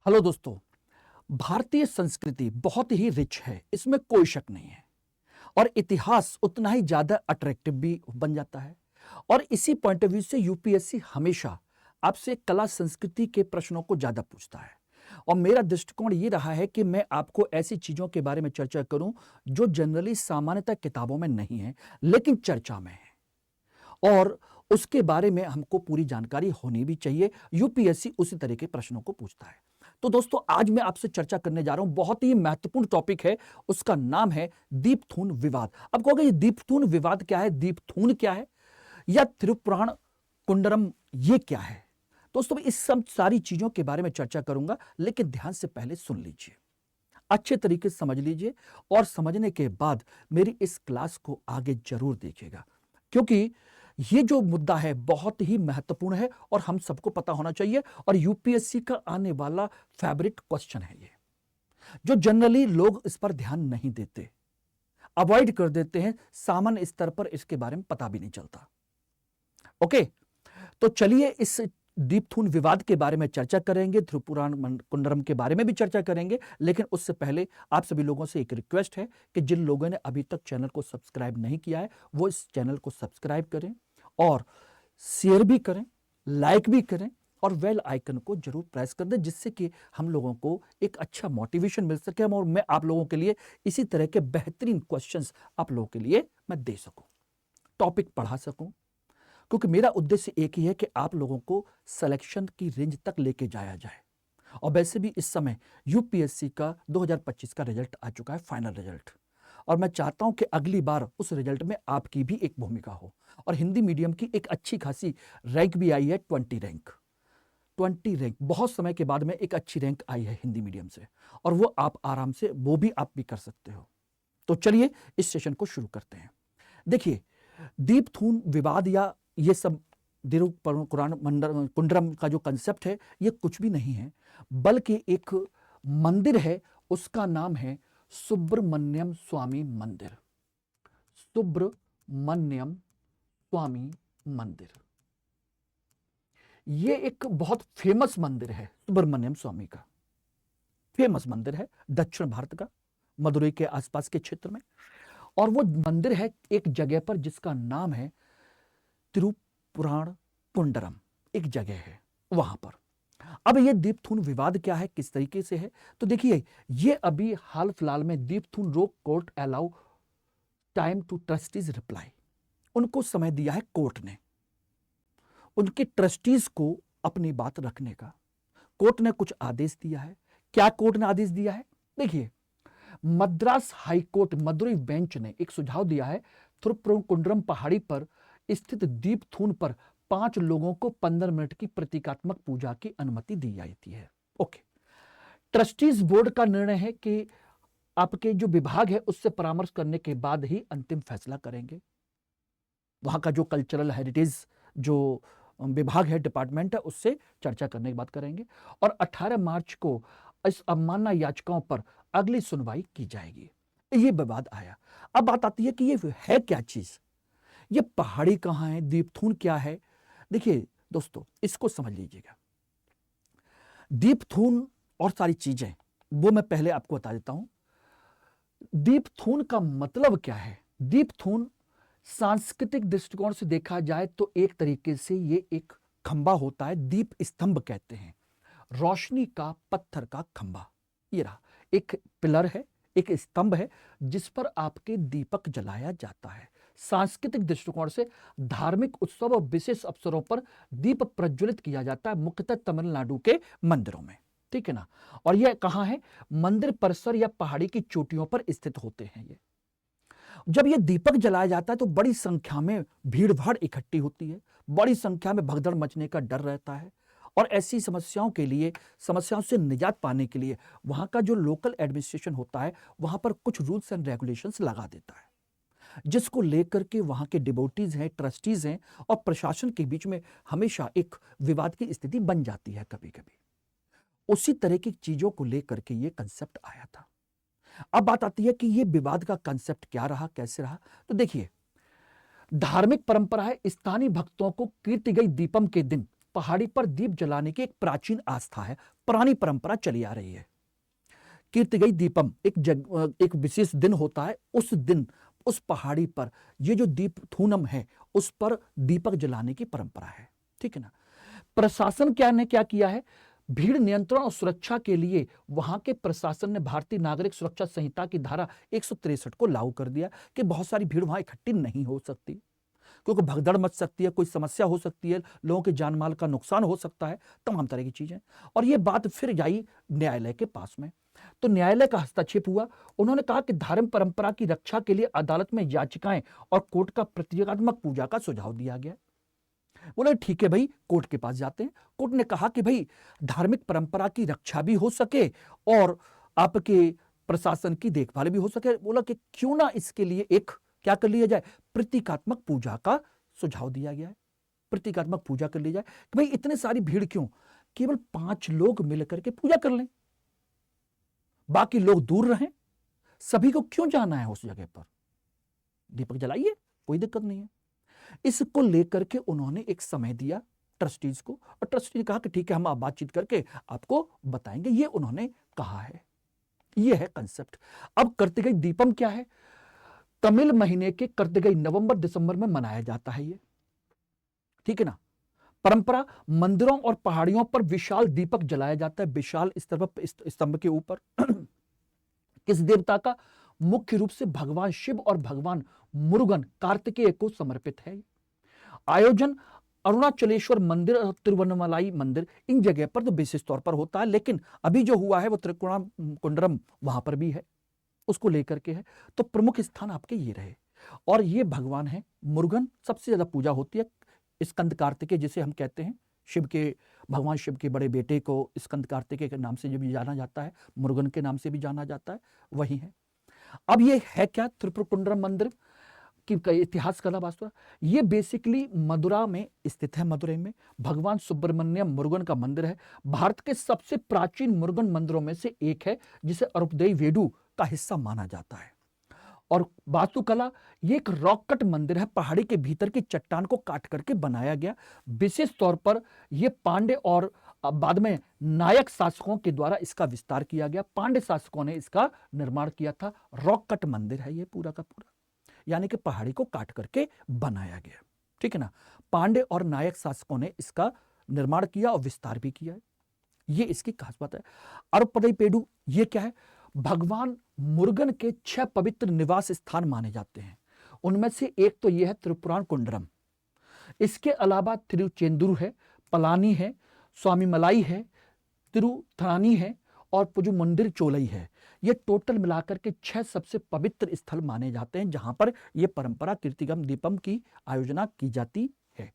Hello दोस्तों। भारतीय संस्कृति बहुत ही रिच है, इसमें कोई शक नहीं है। और इतिहास उतना ही ज्यादा अट्रैक्टिव भी बन जाता है। और इसी पॉइंट ऑफ व्यू से यूपीएससी हमेशा आपसे कला संस्कृति के प्रश्नों को ज्यादा पूछता है। और मेरा दृष्टिकोण ये रहा है कि मैं आपको ऐसी चीजों के बारे में चर्चा करूं जो जनरली सामान्यतः किताबों में नहीं है, लेकिन चर्चा में है। और उसके बारे में हमको पूरी जानकारी होनी भी चाहिए। यूपीएससी उसी तरह के प्रश्नों को पूछता है। तो दोस्तों, आज मैं आपसे चर्चा करने जा रहा हूं, बहुत ही महत्वपूर्ण टॉपिक है। उसका नाम है दीपथून विवाद। अब कहोगे ये दीपथून विवाद क्या है, दीपथून क्या है, या त्रिपुराण कुंडरम ये क्या है? दोस्तों, इस सब सारी चीजों के बारे में चर्चा करूंगा, लेकिन ध्यान से पहले सुन लीजिए, अच्छे तरीके से समझ लीजिए। और समझने के बाद मेरी इस क्लास को आगे जरूर देखिएगा, क्योंकि ये जो मुद्दा है बहुत ही महत्वपूर्ण है और हम सबको पता होना चाहिए। और यूपीएससी का आने वाला फेवरेट क्वेश्चन है ये, जो जनरली लोग इस पर ध्यान नहीं देते, अवॉइड कर देते हैं। सामान्य स्तर पर इसके बारे में पता भी नहीं चलता। ओके, तो चलिए इस दीपथून विवाद के बारे में चर्चा करेंगे, त्रिपुराण कुंडरम के बारे में भी चर्चा करेंगे। लेकिन उससे पहले आप सभी लोगों से एक रिक्वेस्ट है कि जिन लोगों ने अभी तक चैनल को सब्सक्राइब नहीं किया है, वो इस चैनल को सब्सक्राइब करें और शेयर भी करें, लाइक भी करें और बेल आइकन को जरूर प्रेस कर दें, जिससे कि हम लोगों को एक अच्छा मोटिवेशन मिल सके और मैं आप लोगों के लिए इसी तरह के बेहतरीन क्वेश्चंस आप लोगों के लिए मैं दे सकूं, टॉपिक पढ़ा सकूं। क्योंकि मेरा उद्देश्य एक ही है कि आप लोगों को सिलेक्शन की रेंज तक लेके जाया जाए। और वैसे भी इस समय यूपीएससी का 2025 का रिजल्ट आ चुका है, फाइनल रिजल्ट। और मैं चाहता हूं कि अगली बार उस रिजल्ट में आपकी भी एक भूमिका हो। और हिंदी मीडियम की एक अच्छी खासी रैंक भी आई है, 20 रैंक बहुत समय के बाद में एक अच्छी रैंक आई है हिंदी मीडियम से। और वो आप आराम से वो भी आप भी कर सकते हो। तो चलिए इस सेशन को शुरू करते हैं। देखिए, दीपथून विवाद या ये सब कुरान कुंडरम का जो कंसेप्ट है, ये कुछ भी नहीं है, बल्कि एक मंदिर है। उसका नाम है सुब्रमण्यम स्वामी मंदिर। सुब्रमण्यम स्वामी मंदिर, ये एक बहुत फेमस मंदिर है। सुब्रमण्यम स्वामी का फेमस मंदिर है दक्षिण भारत का, मदुरई के आसपास के क्षेत्र में। और वो मंदिर है एक जगह पर जिसका नाम है तिरुपुराण कुंडरम, एक जगह है वहां पर। अब ये दीपथून विवाद क्या है, किस तरीके से है, तो देखिए, ये अभी हाल फिलहाल में दीपथून रोक court allow time to trustees reply, उनको समय दिया है कोर्ट ने, उनके ट्रस्टीज को अपनी बात रखने का। कोर्ट ने कुछ आदेश दिया है। क्या कोर्ट ने आदेश दिया है? देखिए, मद्रास हाईकोर्ट मदुरई बेंच ने एक सुझाव दिया है, थिरुपुरकुंड्रम पहाड़ी पर स्थित दीपथून पर 5 लोगों को 15 मिनट की प्रतीकात्मक पूजा की अनुमति दी जाती है। ओके, ट्रस्टीज बोर्ड का निर्णय है कि आपके जो विभाग है उससे परामर्श करने के बाद ही अंतिम फैसला करेंगे। वहां का जो कल्चरल हेरिटेज जो विभाग है, डिपार्टमेंट है, उससे चर्चा करने के बाद करेंगे। और 18 मार्च को इस अवमानना याचिकाओं पर अगली सुनवाई की जाएगी। ये विवाद आया। अब बात आती है कि ये है क्या चीज, ये पहाड़ी कहां है, दीपथून क्या है। देखिए दोस्तों, इसको समझ लीजिएगा। दीपथून और सारी चीजें वो मैं पहले आपको बता देता हूं। दीपथून का मतलब क्या है? दीपथून सांस्कृतिक दृष्टिकोण से देखा जाए तो एक तरीके से ये एक खंबा होता है, दीप स्तंभ कहते हैं, रोशनी का पत्थर का खंबा। ये रहा, एक पिलर है, एक स्तंभ है जिस पर आपके दीपक जलाया जाता है। सांस्कृतिक दृष्टिकोण से धार्मिक उत्सव और विशेष अवसरों पर दीप प्रज्वलित किया जाता है, मुख्यतः तमिलनाडु के मंदिरों में, ठीक है ना। और यह कहां है? मंदिर परिसर या पहाड़ी की चोटियों पर स्थित होते हैं। ये जब ये दीपक जलाया जाता है तो बड़ी संख्या में भीड़ भाड़ इकट्ठी होती है, बड़ी संख्या में भगदड़ मचने का डर रहता है। और ऐसी समस्याओं के लिए, समस्याओं से निजात पाने के लिए वहां का जो लोकल एडमिनिस्ट्रेशन होता है वहां पर कुछ रूल्स एंड रेगुलेशंस लगा देता है, जिसको लेकर के वहां के डिवोटीज हैं, ट्रस्टीज हैं और प्रशासन के बीच में हमेशा एक विवाद की स्थिति बन जाती है कभी कभी। उसी तरह की चीजों को लेकर के ये कंसेप्ट आया था। अब बात आती है कि ये विवाद का कंसेप्ट क्या रहा, कैसे रहा। तो देखिए, धार्मिक परंपरा है, स्थानीय भक्तों को कीर्ति गई दीपम के दिन पहाड़ी पर दीप जलाने की एक प्राचीन आस्था है, पुरानी परंपरा चली आ रही है। कीर्तिगई दीपम एक विशेष दिन होता है, उस दिन उस पहाड़ी पर ये जो दीप थूनम है उस पर दीपक जलाने की परंपरा है। ठीक है ना। प्रशासन ने क्या किया है, भीड़ नियंत्रण और सुरक्षा के लिए वहां के प्रशासन ने भारतीय नागरिक सुरक्षा संहिता की धारा 163 को लागू कर दिया कि बहुत सारी भीड़ वहां इकट्ठी नहीं हो सकती, क्योंकि भगदड़ मच सकती है, कोई समस्या हो सकती है, लोगों के जान माल का नुकसान हो सकता है, तमाम तरह की चीजें। और ये बात फिर जाई न्यायालय के पास में, तो न्यायालय का हस्तक्षेप हुआ। उन्होंने कहा कि धर्म परंपरा की रक्षा के लिए अदालत में याचिकाएं और कोर्ट का प्रतीकात्मक पूजा का सुझाव दिया गया। बोले ठीक है भाई, कोर्ट के पास जाते हैं। कोर्ट ने कहा कि भाई धार्मिक परंपरा की रक्षा भी हो सके और आपके प्रशासन की देखभाल भी हो सके। बोला कि क्यों ना इसके लिए एक क्या कर लिया जाए, प्रतीकात्मक पूजा का सुझाव दिया गया है। प्रतीकात्मक पूजा कर ली जाए कि भाई इतने सारी भीड़ क्यों, केवल 5 लोग मिलकर के पूजा कर लें, बाकी लोग दूर रहें, सभी को क्यों जाना है उस जगह पर, दीपक जलाइए, कोई दिक्कत नहीं है। इसको लेकर के उन्होंने एक समय दिया ट्रस्टीज को, और ट्रस्टी ने कहा कि ठीक है, हम बातचीत करके आपको बताएंगे। ये उन्होंने कहा है, ये है कंसेप्ट। अब कार्तिकेय दीपम क्या है, तमिल महीने के कार्तिकेय नवंबर दिसंबर में मनाया जाता है ये। ठीक है ना। परंपरा, मंदिरों और पहाड़ियों पर विशाल दीपक जलाया जाता है, विशाल स्तंभ के ऊपर। किस देवता का, मुख्य रूप से भगवान शिव और भगवान मुरुगन कार्तिकेय को समर्पित है। आयोजन अरुणाचलेश्वर मंदिर और तिरुवन्नमलाई मंदिर, इन जगह पर तो विशेष तौर पर होता है, लेकिन अभी जो हुआ है वो त्रिकुणाकुंडरम वहां पर भी है, उसको लेकर के है। तो प्रमुख स्थान आपके ये रहे। और ये भगवान है मुरुगन, सबसे ज्यादा पूजा होती है। स्कंद कार्तिकेय जिसे हम कहते हैं, शिव के, भगवान शिव के बड़े बेटे को स्कंद कार्तिकेय के नाम से जो भी जाना जाता है, मुरुगन के नाम से भी जाना जाता है, वही है। अब ये है क्या, त्रिपुरकुंडरम मंदिर की इतिहास कला वास्तव, ये बेसिकली मदुरा में स्थित है। मदुरई में भगवान सुब्रमण्यम मुरुगन का मंदिर है। भारत के सबसे प्राचीन मुरुगन मंदिरों में से एक है, जिसे अरुपदेई वेडु का हिस्सा माना जाता है। और वास्तुकला, ये एक रॉक कट मंदिर है, पहाड़ी के भीतर की चट्टान को काट करके बनाया गया। विशेष तौर पर यह पांडे और बाद में नायक शासकों के द्वारा इसका विस्तार किया गया। पांडे शासकों ने इसका निर्माण किया था। रॉक कट मंदिर है ये पूरा का पूरा, यानी कि पहाड़ी को काट करके बनाया गया। ठीक है ना। पांडे और नायक शासकों ने इसका निर्माण किया और विस्तार भी किया है, ये इसकी खास बात है। अरुपदई पेडु, ये क्या है, भगवान मुरुगन के 6 पवित्र निवास स्थान माने जाते हैं। उनमें से एक तो यह है त्रिपुराकुंडरम। इसके अलावा तिरुचेंदुर है, पलानी है, स्वामीमलाई है, तिरुथानी है और पुजुमंदिर चोलई है। ये टोटल मिलाकर के 6 सबसे पवित्र स्थल माने जाते हैं, जहां पर यह परंपरा कीर्तिगम दीपम की आयोजना की जाती है।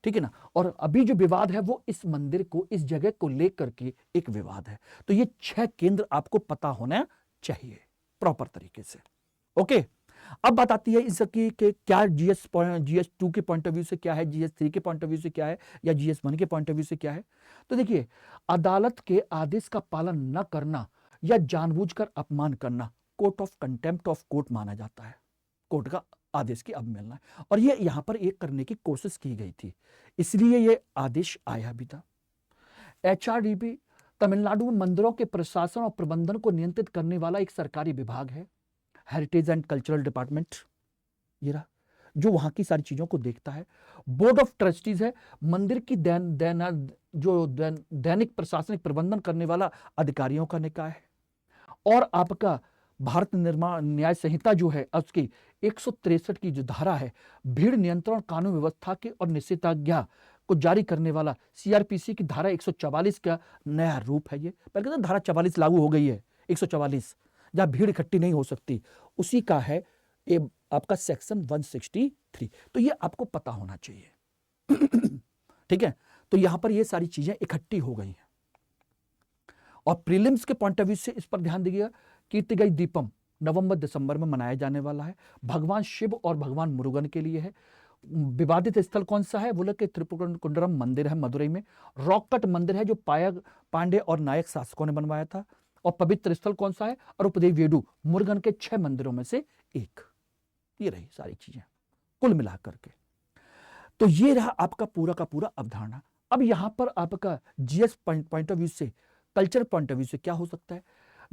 ठीक है ना। और अभी जो विवाद है वो इस मंदिर को, इस जगह को लेकर के एक विवाद है। तो ये 6 केंद्र आपको पता होना चाहिए प्रॉपर तरीके से। ओके। अब बात आती है इसकी कि क्या GS2 के पॉइंट ऑफ व्यू से क्या है, GS3 के पॉइंट ऑफ व्यू से क्या है, या GS1 के पॉइंट ऑफ व्यू से क्या है। तो देखिए, अदालत के आदेश का पालन न करना या जानबूझकर अपमान करना court of contempt of court माना जाता है। कोर्ट का आदेश की अवहेलना है, और ये यहां पर एक करने की कोशिश की गई थी, इसलिए ये आदेश आया भी था। HRDP तमिलनाडु में मंदिरों के प्रशासन और प्रबंधन को नियंत्रित करने वाला एक सरकारी विभाग है। हेरिटेज एंड कल्चरल डिपार्टमेंट ये रहा, जो वहां की सारी चीजों को देखता है। बोर्ड ऑफ ट्रस्टीज है, मंदिर की दैनिक प्रशासनिक प्रबंधन करने वाला अधिकारियों का निकाय है। और आपका भारत निर्माण न्याय संहिता जो है, उसकी 163 की जो धारा है, भीड़ नियंत्रण कानून व्यवस्था के और निषेधाज्ञा को जारी करने वाला CRPC की धारा 144 का नया रूप है। ये पहले कहते धारा 44 लागू हो गई है, 144 जहां भीड़ इकट्ठी नहीं हो सकती, उसी का है ये आपका सेक्शन 163। तो ये आपको पता होना चाहिए। ठीक है। तो यहां पर ये सारी चीजें इकट्ठी हो गई हैं। और प्रीलिम्स के पॉइंट ऑफ व्यू से इस पर ध्यान दीजिएगा। कीर्तिगई दीपम नवंबर दिसंबर में मनाया जाने वाला है, भगवान शिव और भगवान मुरुगन के लिए है। विवादित स्थल कौन सा है, बोले कि त्रिपुरकुंडरम मंदिर है मदुरई में। रॉककट मंदिर है जो पांडे और नायक शासकों ने बनवाया था। और पवित्र स्थल कौन सा है, अरुपदेई वेडु, मुरुगन के 6 मंदिरों में से एक। ये रही सारी चीजें कुल मिलाकर के। तो ये रहा आपका पूरा का पूरा अवधारणा। अब यहां पर आपका जीएस पॉइंट ऑफ व्यू से, कल्चर पॉइंट ऑफ व्यू से क्या हो सकता है?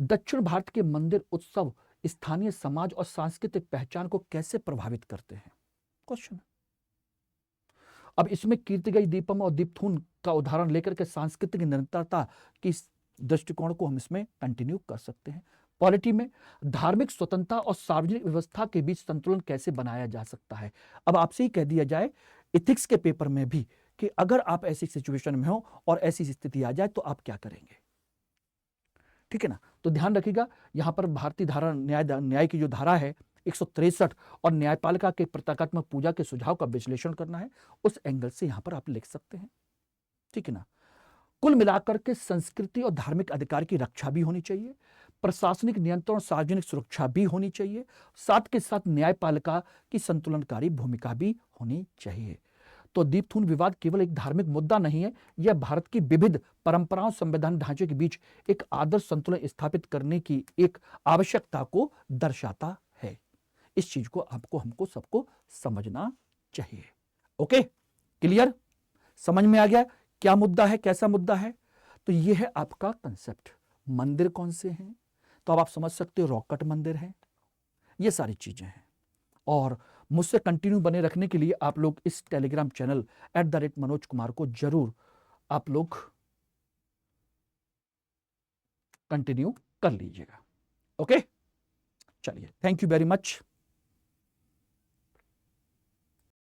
दक्षिण भारत के मंदिर उत्सव स्थानीय समाज और सांस्कृतिक पहचान को कैसे प्रभावित करते हैं? क्वेश्चन। अब इसमें कीर्तिगई दीपम और दीपथून का उदाहरण लेकर के सांस्कृतिक निरंतरता की दृष्टिकोण को हम इसमें कंटिन्यू कर सकते हैं। पॉलिटी में धार्मिक स्वतंत्रता और सार्वजनिक व्यवस्था के बीच संतुलन कैसे बनाया जा सकता है? अब आपसे ही कह दिया जाए इथिक्स के पेपर में भी कि अगर आप ऐसी सिचुएशन में हो और ऐसी स्थिति आ जाए तो आप क्या करेंगे? ठीक है ना? तो ध्यान रखिएगा, यहां पर भारतीय धारा न्याय की जो धारा है 163 और न्यायपालिका के प्रतीकात्मक पूजा के सुझाव का विश्लेषण करना है, उस एंगल से यहां पर आप लिख सकते हैं। ठीक है ना? कुल मिलाकर के संस्कृति और धार्मिक अधिकार की रक्षा भी होनी चाहिए, प्रशासनिक नियंत्रण और सार्वजनिक सुरक्षा भी होनी चाहिए, साथ के साथ न्यायपालिका की संतुलनकारी भूमिका भी होनी चाहिए। तो दीपथून विवाद केवल एक धार्मिक मुद्दा नहीं है, यह भारत की विविध परंपराओं संवैधानिक ढांचे के बीच एक आदर्श संतुलन स्थापित करने की एक आवश्यकता को दर्शाता है। इस चीज को आपको हमको सबको समझना चाहिए। Okay, clear? समझ में आ गया क्या मुद्दा है, कैसा मुद्दा है? तो यह है आपका कंसेप्ट। मंदिर कौन से हैं? तो अब आप समझ सकते हो, रॉककट मंदिर है, ये सारी चीजें हैं। और मुझसे कंटिन्यू बने रखने के लिए आप लोग इस टेलीग्राम चैनल @मनोज कुमार को जरूर आप लोग कंटिन्यू कर लीजिएगा। ओके, चलिए, थैंक यू वेरी मच।